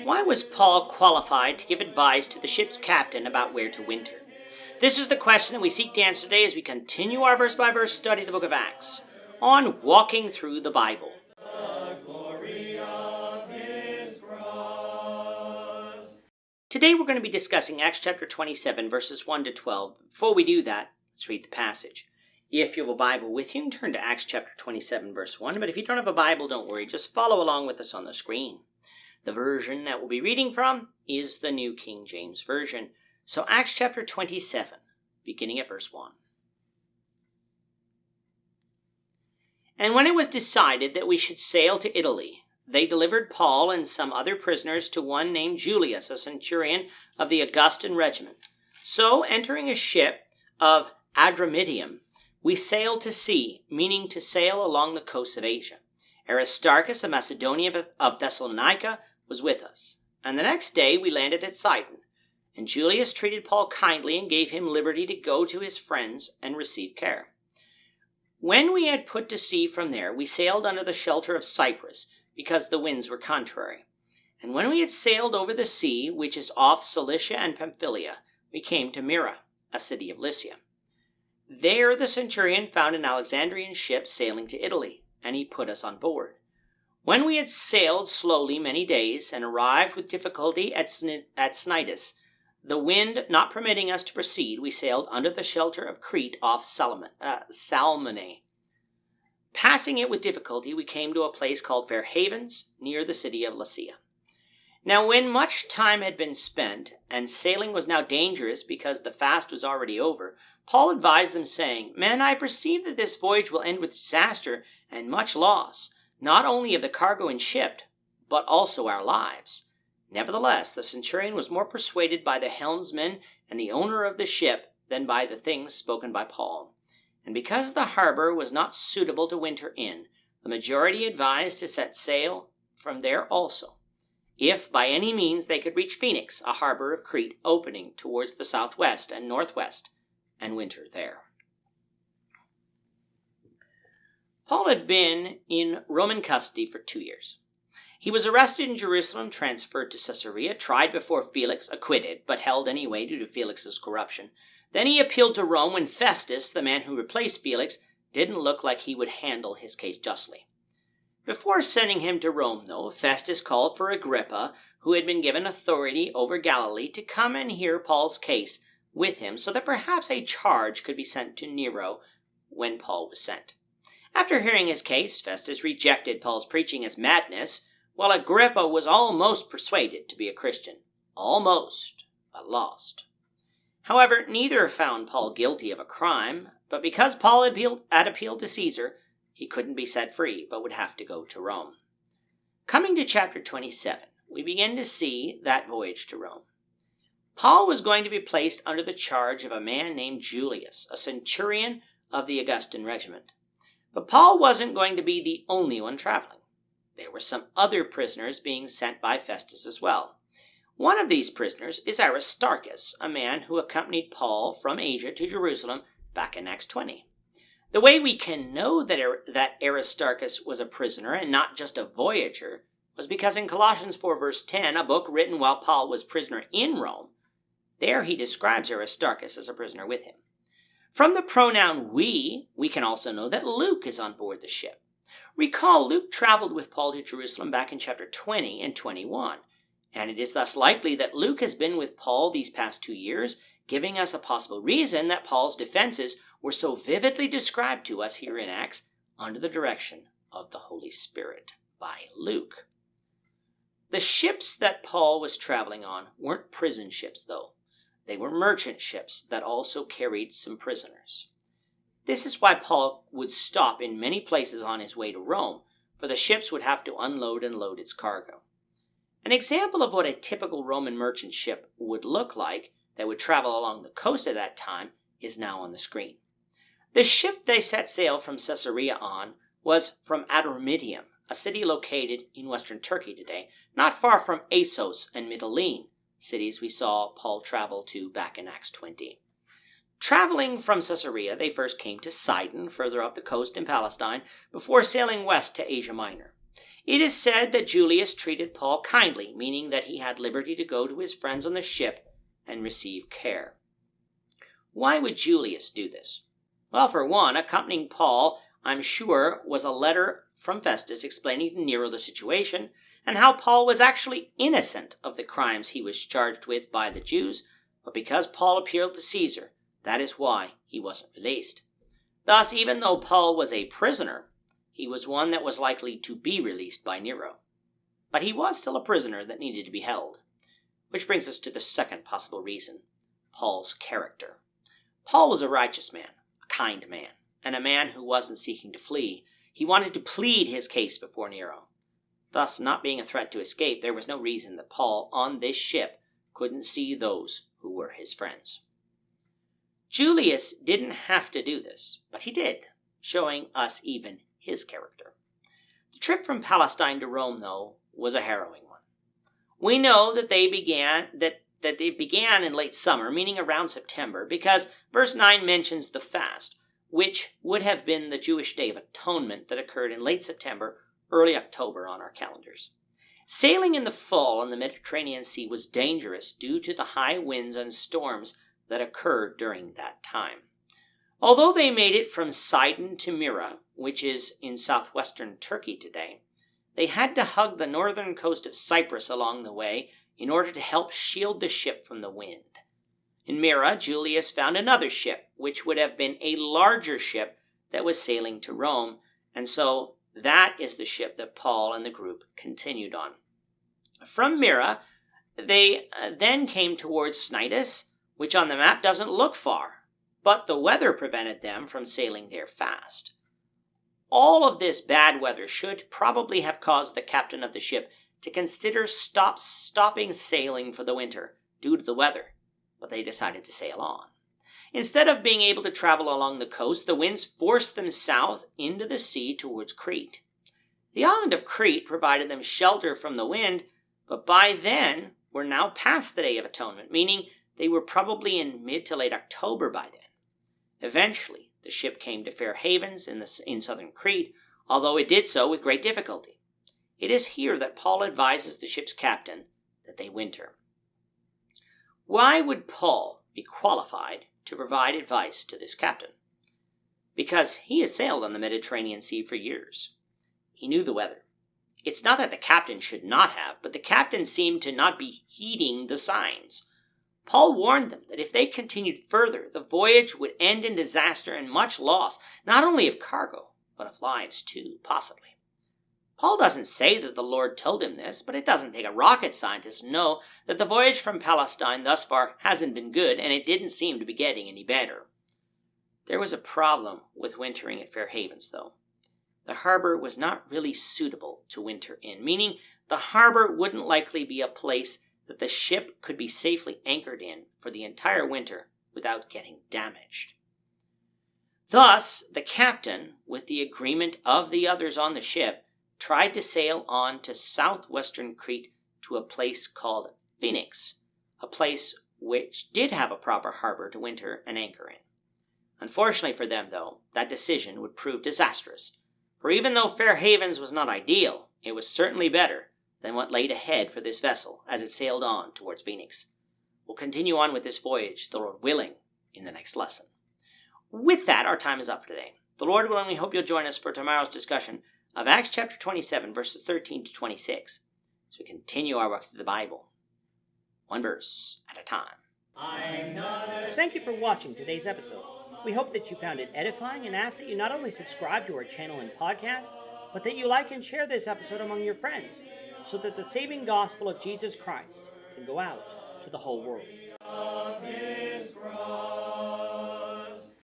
Why was Paul qualified to give advice to the ship's captain about where to winter? This is the question that we seek to answer today as we continue our verse-by-verse study of the book of Acts on walking through the Bible. Today we're going to be discussing Acts chapter 27, verses 1 to 12. Before we do that, let's read the passage. If you have a Bible with you, you can turn to Acts chapter 27, verse 1. But if you don't have a Bible, don't worry. Just follow along with us on the screen. The version that we'll be reading from is the New King James Version. So Acts chapter 27, beginning at verse 1. And when it was decided that we should sail to Italy, they delivered Paul and some other prisoners to one named Julius, a centurion of the Augustan regiment. So, entering a ship of Adramyttium, we sailed to sea, meaning to sail along the coast of Asia. Aristarchus, a Macedonian of Thessalonica, was with us. And the next day we landed at Sidon. And Julius treated Paul kindly and gave him liberty to go to his friends and receive care. When we had put to sea from there, we sailed under the shelter of Cyprus, because the winds were contrary. And when we had sailed over the sea, which is off Cilicia and Pamphylia, we came to Myra, a city of Lycia. There the centurion found an Alexandrian ship sailing to Italy, and he put us on board. When we had sailed slowly many days, and arrived with difficulty at Cnidus, the wind not permitting us to proceed, we sailed under the shelter of Crete off Salmone. Passing it with difficulty, we came to a place called Fair Havens, near the city of Lasea. Now when much time had been spent, and sailing was now dangerous because the fast was already over, Paul advised them, saying, Men, I perceive that this voyage will end with disaster and much loss, not only of the cargo and ship, but also our lives. Nevertheless, the centurion was more persuaded by the helmsman and the owner of the ship than by the things spoken by Paul. And because the harbor was not suitable to winter in, the majority advised to set sail from there also, if by any means they could reach Phoenix, a harbor of Crete opening towards the southwest and northwest, and winter there. Paul had been in Roman custody for 2 years. He was arrested in Jerusalem, transferred to Caesarea, tried before Felix, acquitted, but held anyway due to Felix's corruption. Then he appealed to Rome when Festus, the man who replaced Felix, didn't look like he would handle his case justly. Before sending him to Rome, though, Festus called for Agrippa, who had been given authority over Galilee, to come and hear Paul's case with him so that perhaps a charge could be sent to Nero when Paul was sent. After hearing his case, Festus rejected Paul's preaching as madness, while Agrippa was almost persuaded to be a Christian. Almost, but lost. However, neither found Paul guilty of a crime, but because Paul had appealed to Caesar, he couldn't be set free, but would have to go to Rome. Coming to chapter 27, we begin to see that voyage to Rome. Paul was going to be placed under the charge of a man named Julius, a centurion of the Augustan regiment. But Paul wasn't going to be the only one traveling. There were some other prisoners being sent by Festus as well. One of these prisoners is Aristarchus, a man who accompanied Paul from Asia to Jerusalem back in Acts 20. The way we can know that Aristarchus was a prisoner and not just a voyager was because in Colossians 4 verse 10, a book written while Paul was prisoner in Rome, there he describes Aristarchus as a prisoner with him. From the pronoun we can also know that Luke is on board the ship. Recall, Luke traveled with Paul to Jerusalem back in chapter 20 and 21, and it is thus likely that Luke has been with Paul these past 2 years, giving us a possible reason that Paul's defenses were so vividly described to us here in Acts under the direction of the Holy Spirit by Luke. The ships that Paul was traveling on weren't prison ships, though. They were merchant ships that also carried some prisoners. This is why Paul would stop in many places on his way to Rome, for the ships would have to unload and load its cargo. An example of what a typical Roman merchant ship would look like that would travel along the coast at that time is now on the screen. The ship they set sail from Caesarea on was from Adramyttium, a city located in western Turkey today, not far from Assos and Mytilene, cities we saw Paul travel to back in Acts 20. Traveling from Caesarea, they first came to Sidon, further up the coast in Palestine, before sailing west to Asia Minor. It is said that Julius treated Paul kindly, meaning that he had liberty to go to his friends on the ship and receive care. Why would Julius do this? Well, for one, accompanying Paul, I'm sure, was a letter from Festus explaining to Nero the situation and how Paul was actually innocent of the crimes he was charged with by the Jews, but because Paul appealed to Caesar, that is why he wasn't released. Thus, even though Paul was a prisoner, he was one that was likely to be released by Nero. But he was still a prisoner that needed to be held. Which brings us to the second possible reason, Paul's character. Paul was a righteous man, a kind man, and a man who wasn't seeking to flee. He wanted to plead his case before Nero. Thus, not being a threat to escape, there was no reason that Paul on this ship couldn't see those who were his friends. Julius didn't have to do this, but he did, showing us even his character. The trip from Palestine to Rome, though, was a harrowing one. We know that it began in late summer, meaning around September, because verse 9 mentions the fast, which would have been the Jewish Day of Atonement that occurred in late September, early October on our calendars. Sailing in the fall on the Mediterranean Sea was dangerous due to the high winds and storms that occurred during that time. Although they made it from Sidon to Myra, which is in southwestern Turkey today, they had to hug the northern coast of Cyprus along the way in order to help shield the ship from the wind. In Myra, Julius found another ship, which would have been a larger ship that was sailing to Rome, and so that is the ship that Paul and the group continued on. From Myra, they then came towards Cnidus, which on the map doesn't look far, but the weather prevented them from sailing there fast. All of this bad weather should probably have caused the captain of the ship to consider stopping sailing for the winter due to the weather, but they decided to sail on. Instead of being able to travel along the coast, the winds forced them south into the sea towards Crete. The island of Crete provided them shelter from the wind, but by then were now past the Day of Atonement, meaning they were probably in mid to late October by then. Eventually, the ship came to fair havens in southern Crete, although it did so with great difficulty. It is here that Paul advises the ship's captain that they winter. Why would Paul be qualified to provide advice to this captain? Because he has sailed on the Mediterranean Sea for years. He knew the weather. It's not that the captain should not have, but the captain seemed to not be heeding the signs. Paul warned them that if they continued further, the voyage would end in disaster and much loss, not only of cargo, but of lives too, possibly. Paul doesn't say that the Lord told him this, but it doesn't take a rocket scientist to know that the voyage from Palestine thus far hasn't been good, and it didn't seem to be getting any better. There was a problem with wintering at Fair Havens, though. The harbor was not really suitable to winter in, meaning the harbor wouldn't likely be a place that the ship could be safely anchored in for the entire winter without getting damaged. Thus, the captain, with the agreement of the others on the ship, tried to sail on to southwestern Crete to a place called Phoenix, a place which did have a proper harbor to winter and anchor in. Unfortunately for them, though, that decision would prove disastrous, for even though Fair Havens was not ideal, it was certainly better than what laid ahead for this vessel as it sailed on towards Phoenix. We'll continue on with this voyage, the Lord willing, in the next lesson. With that, our time is up for today. The Lord willing, we hope you'll join us for tomorrow's discussion of Acts chapter 27, verses 13 to 26, as we continue our work through the Bible, one verse at a time. Thank you for watching today's episode. We hope that you found it edifying and ask that you not only subscribe to our channel and podcast, but that you like and share this episode among your friends, so that the saving gospel of Jesus Christ can go out to the whole world.